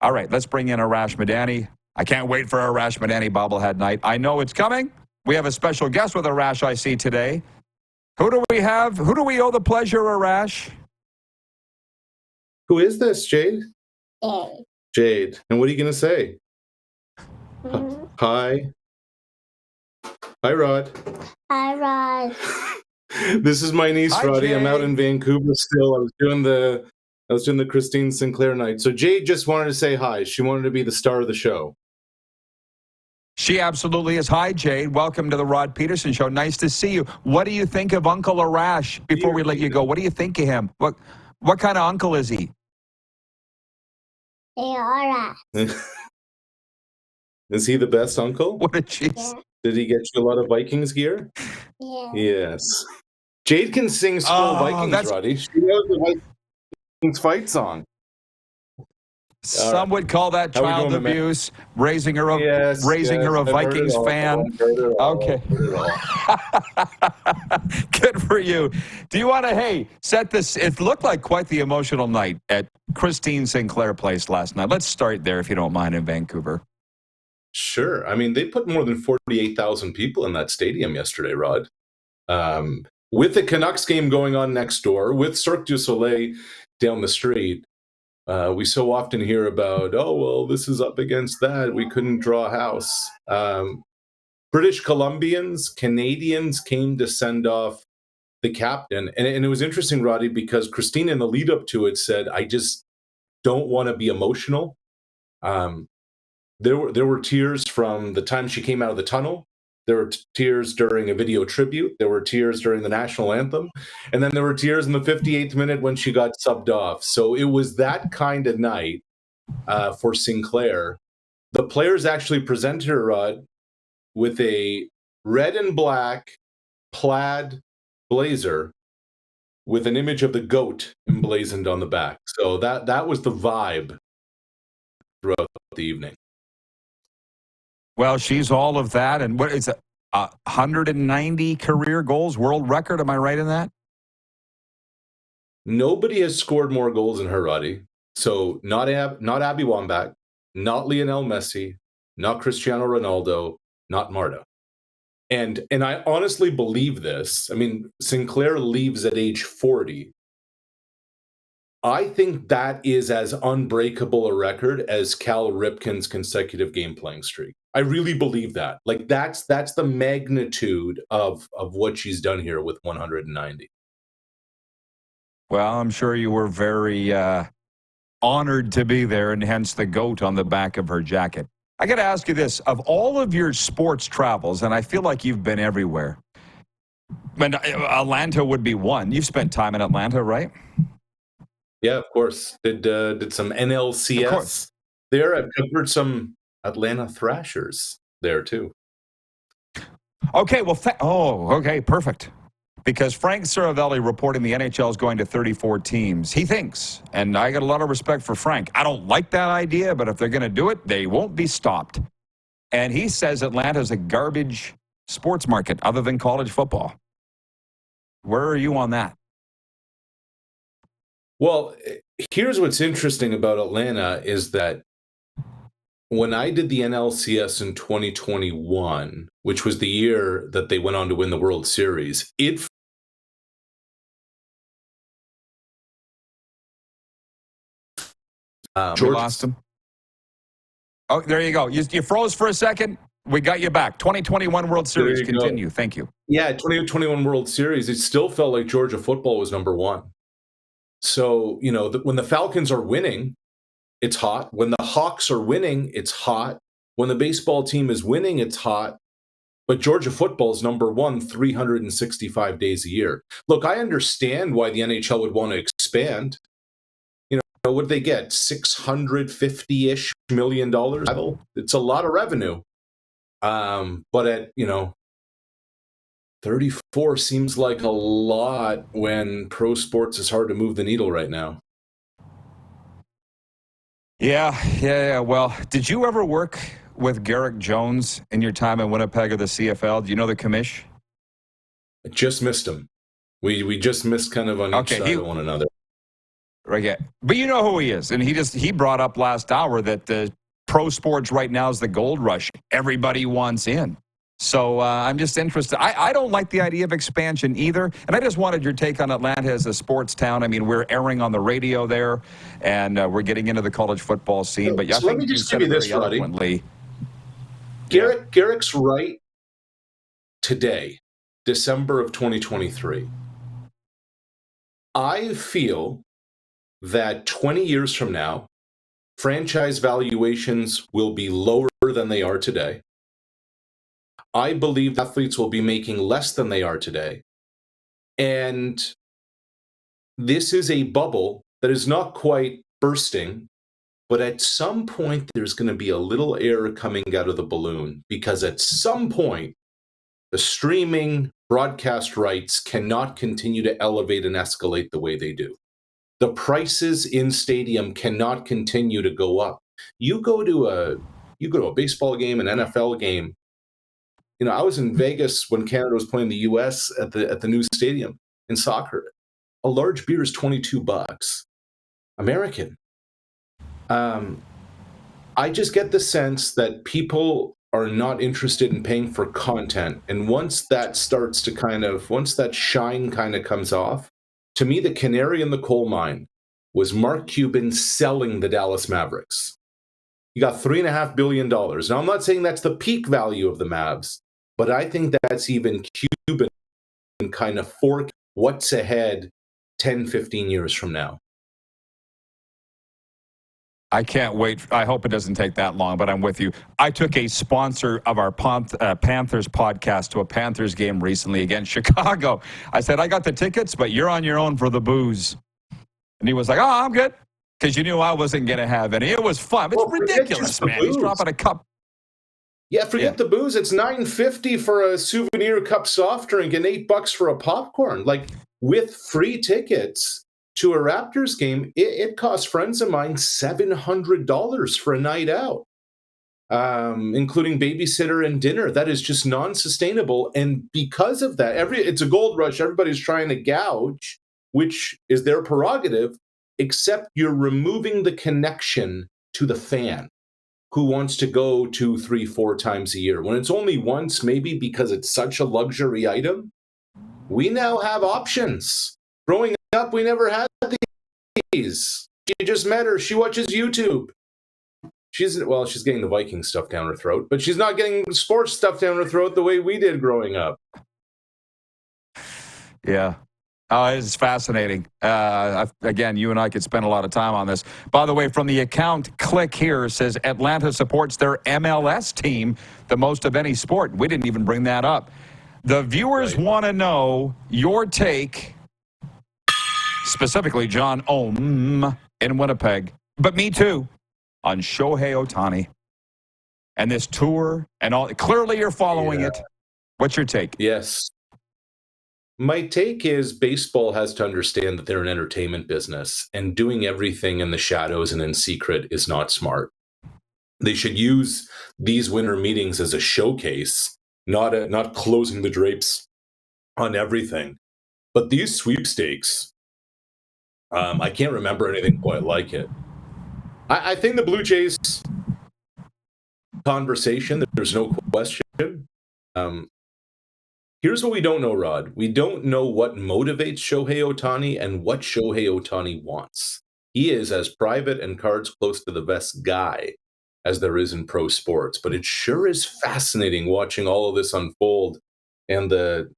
All right, let's bring in Arash Madani. I can't wait for Arash Madani bobblehead night. I know it's coming. We have a special guest with Arash, I see today. Who do we have? Who do we owe the pleasure, Arash? Who is this, Jade? Jade. Jade. And what are you going to say? Hi. Hi, Rod. Hi, Rod. This is my niece, Hi, Roddy. Jade. I'm out in Vancouver still. I was doing the Christine Sinclair night. So Jade just wanted to say hi. She wanted to be the star of the show. She absolutely is. Hi, Jade. Welcome to the Rod Pedersen Show. Nice to see you. What do you think of Uncle Arash before we let you go? What do you think of him? What kind of uncle is he? Hey, Arash. Is he the best uncle? What a cheese. Yeah. Did he get you a lot of Vikings gear? Yeah. Yes. Jade can sing school Vikings, Roddy. She knows the Vikings fight song. Some would call that child abuse, raising her a Vikings fan. Okay. Good for you. Do you want to, set this? It looked like quite the emotional night at Christine Sinclair Place last night. Let's start there, if you don't mind, in Vancouver. Sure. I mean, they put more than 48,000 people in that stadium yesterday, Rod. With the Canucks game going on next door, with Cirque du Soleil down the street, we so often hear about, this is up against that. We couldn't draw a house. British Columbians, Canadians came to send off the captain. And it was interesting, Roddy, because Christine in the lead up to it said, I just don't want to be emotional. There were tears from the time she came out of the tunnel. There were tears during a video tribute. There were tears during the national anthem. And then there were tears in the 58th minute when she got subbed off. So it was that kind of night for Sinclair. The players actually presented her, Rod, with a red and black plaid blazer with an image of the goat emblazoned on the back. So that was the vibe throughout the evening. Well, she's all of that. And what is it? 190 career goals, world record. Am I right in that? Nobody has scored more goals than her, Roddy. So not Abby Wambach, not Lionel Messi, not Cristiano Ronaldo, not Marta. And I honestly believe this. I mean, Sinclair leaves at age 40. I think that is as unbreakable a record as Cal Ripken's consecutive game playing streak. I really believe that. Like that's the magnitude of what she's done here with 190. Well, I'm sure you were very honored to be there, and hence the goat on the back of her jacket. I got to ask you this. Of all of your sports travels, and I feel like you've been everywhere, and Atlanta would be one. You've spent time in Atlanta, right? Yeah, of course. Did some NLCS there. I've covered some Atlanta Thrashers there too. Okay, well, okay, perfect. Because Frank Saravelli reporting the NHL is going to 34 teams. He thinks, and I got a lot of respect for Frank. I don't like that idea, but if they're going to do it, they won't be stopped. And he says Atlanta's a garbage sports market other than college football. Where are you on that? Well, here's what's interesting about Atlanta is that when I did the NLCS in 2021, which was the year that they went on to win the World Series, we lost him. Oh, there you go. You froze for a second. We got you back. 2021 World Series. Continue. Thank you. Yeah, 2021 World Series. It still felt like Georgia football was number one. So, when the Falcons are winning, it's hot. When the Hawks are winning, it's hot. When the baseball team is winning, it's hot. But Georgia football is number one 365 days a year. Look, I understand why the NHL would want to expand. What did they get? $650-ish million? It's a lot of revenue. But at, 34 seems like a lot when pro sports is hard to move the needle right now. Yeah. Well, did you ever work with Garrick Jones in your time in Winnipeg or the CFL? Do you know the commish? I just missed him. We just missed kind of on each side of one another. Right, yeah. But you know who he is. And he brought up last hour that the pro sports right now is the gold rush. Everybody wants in. So I'm just interested. I don't like the idea of expansion either. And I just wanted your take on Atlanta as a sports town. I mean, we're airing on the radio there, and we're getting into the college football scene. But So let me just give you this, Roddy. Garrick's right today, December of 2023. I feel that 20 years from now, franchise valuations will be lower than they are today. I believe athletes will be making less than they are today. And this is a bubble that is not quite bursting, but at some point there's going to be a little air coming out of the balloon, because at some point the streaming broadcast rights cannot continue to elevate and escalate the way they do. The prices in stadium cannot continue to go up. You go to a baseball game, an NFL game. You know, I was in Vegas when Canada was playing the U.S. at the new stadium in soccer. A large beer is $22 American. I just get the sense that people are not interested in paying for content, and once that shine kind of comes off, to me, the canary in the coal mine was Mark Cuban selling the Dallas Mavericks. He got $3.5 billion. Now, I'm not saying that's the peak value of the Mavs, but I think that's even Cuban kind of fork what's ahead 10, 15 years from now. I can't wait. I hope it doesn't take that long, but I'm with you. I took a sponsor of our Panthers podcast to a Panthers game recently against Chicago. I said, I got the tickets, but you're on your own for the booze. And he was like, oh, I'm good. Because you knew I wasn't going to have any. It was fun. It's ridiculous, man. He's dropping a cup. Yeah, forget the booze. It's $9.50 for a souvenir cup soft drink and $8 for a popcorn. Like, with free tickets to a Raptors game, it cost friends of mine $700 for a night out, including babysitter and dinner. That is just non-sustainable. And because of that, it's a gold rush. Everybody's trying to gouge, which is their prerogative, except you're removing the connection to the fan who wants to go 2, 3, 4 times a year. When it's only once, maybe because it's such a luxury item, we now have options. Growing up, we never had these. She just met her. She watches YouTube. She's getting the Viking stuff down her throat, but she's not getting sports stuff down her throat the way we did growing up. Yeah. It's fascinating. Again, you and I could spend a lot of time on this. By the way, from the account, Click Here says Atlanta supports their MLS team the most of any sport. We didn't even bring that up. The viewers want to know your take, specifically John Ohm in Winnipeg, but me too, on Shohei Ohtani and this tour and all. Clearly, you're following it. What's your take? Yes. My take is baseball has to understand that they're an entertainment business, and doing everything in the shadows and in secret is not smart. They should use these winter meetings as a showcase, not closing the drapes on everything. But these sweepstakes, I can't remember anything quite like it. I think the Blue Jays conversation, there's no question. Here's what we don't know, Rod. We don't know what motivates Shohei Ohtani and what Shohei Ohtani wants. He is as private and cards close to the vest guy as there is in pro sports. But it sure is fascinating watching all of this unfold, and the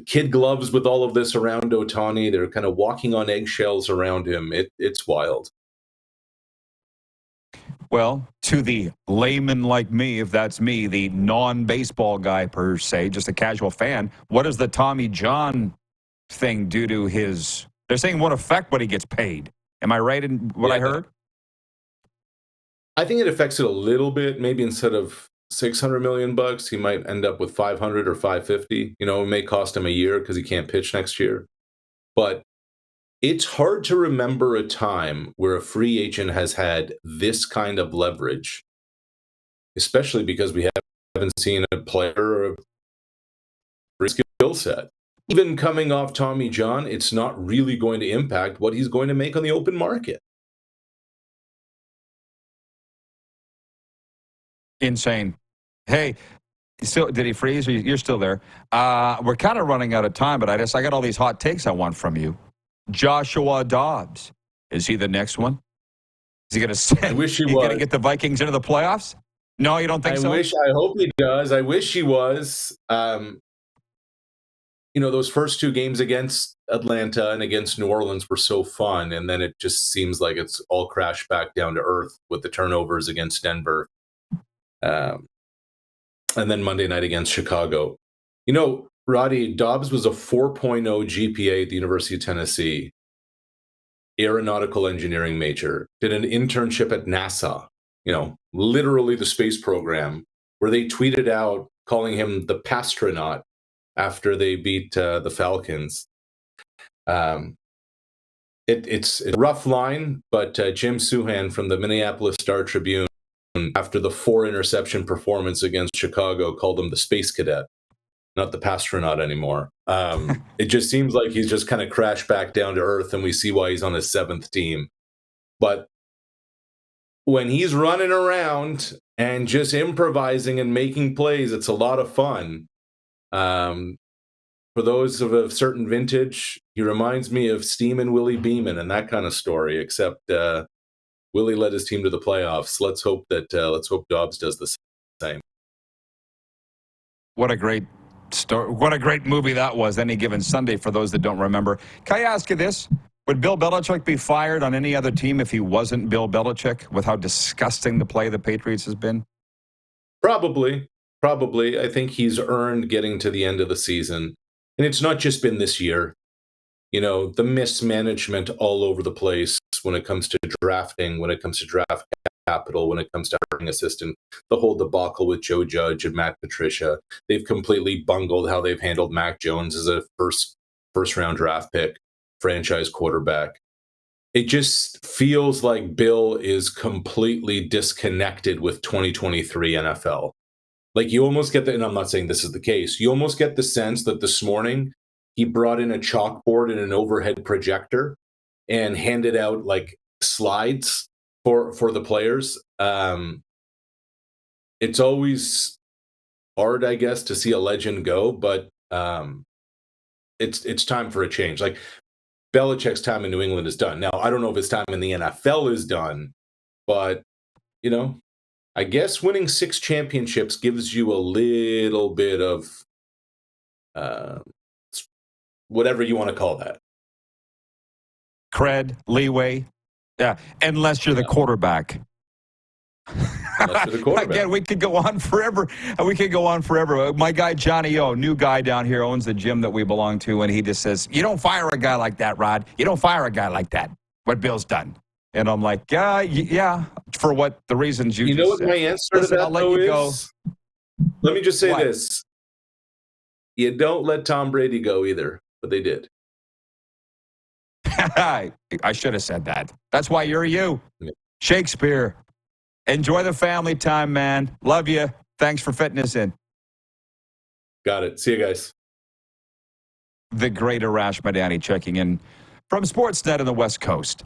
kid gloves with all of this around Ohtani. They're kind of walking on eggshells around him. It's wild. Well, to the layman like me, if that's me, the non-baseball guy per se, just a casual fan, what does the Tommy John thing do to his... They're saying won't affect what he gets paid. Am I right in what I heard? I think it affects it a little bit. Maybe instead of $600 million, he might end up with 500 or 550. It may cost him a year because he can't pitch next year. But it's hard to remember a time where a free agent has had this kind of leverage, especially because we haven't seen a player of skill set. even coming off Tommy John, it's not really going to impact what he's going to make on the open market. Insane. Hey, still, did he freeze? You're still there. We're kind of running out of time, but I got all these hot takes I want from you. Joshua Dobbs. Is he the next one? Is he going to? I wish he was. Going to get the Vikings into the playoffs? No, you don't think so? I hope he does. I wish he was. Those first two games against Atlanta and against New Orleans were so fun, and then it just seems like it's all crashed back down to earth with the turnovers against Denver. And then Monday night against Chicago. Roddy, Dobbs was a 4.0 GPA at the University of Tennessee, aeronautical engineering major, did an internship at NASA, literally the space program, where they tweeted out calling him the Pastronaut after they beat the Falcons. It's a rough line, but Jim Suhan from the Minneapolis Star-Tribune, after the 4-interception performance against Chicago, called him the Space Cadet, not the Pastronaut anymore. It just seems like he's just kind of crashed back down to earth, and we see why he's on his 7th team. But when he's running around and just improvising and making plays, it's a lot of fun. For those of a certain vintage, he reminds me of Steamin' Willie Beeman and that kind of story, except Willie led his team to the playoffs. Let's hope Dobbs does the same. What a great story. What a great movie that was, Any Given Sunday, for those that don't remember. Can I ask you this? Would Bill Belichick be fired on any other team if he wasn't Bill Belichick, with how disgusting the play of the Patriots has been? Probably. I think he's earned getting to the end of the season. And it's not just been this year. The mismanagement all over the place when it comes to drafting, when it comes to draft capital, when it comes to hiring assistant, the whole debacle with Joe Judge and Matt Patricia. They've completely bungled how they've handled Mac Jones as a first round draft pick, franchise quarterback. It just feels like Bill is completely disconnected with 2023 NFL. Like, you almost get and I'm not saying this is the case, you almost get the sense that this morning he brought in a chalkboard and an overhead projector and handed out like slides for the players. It's always hard, I guess, to see a legend go, but it's time for a change. Like, Belichick's time in New England is done. Now, I don't know if his time in the NFL is done, but I guess winning 6 championships gives you a little bit of whatever you want to call that. Cred, leeway. Yeah, unless you're the quarterback. Unless you're the quarterback. Again, we could go on forever. My guy, Johnny O, new guy down here, owns the gym that we belong to, and he just says, you don't fire a guy like that, Rod. You don't fire a guy like that. What Bill's done. And I'm like, yeah, for what the reasons you just know what said. My answer to that, I'll let you go. Let me just say this. You don't let Tom Brady go either, but they did. I should have said that. That's why you're you. Yeah. Shakespeare. Enjoy the family time, man. Love you. Thanks for fitting us in. Got it. See you guys. The great Arash Madani checking in from Sportsnet on the West Coast.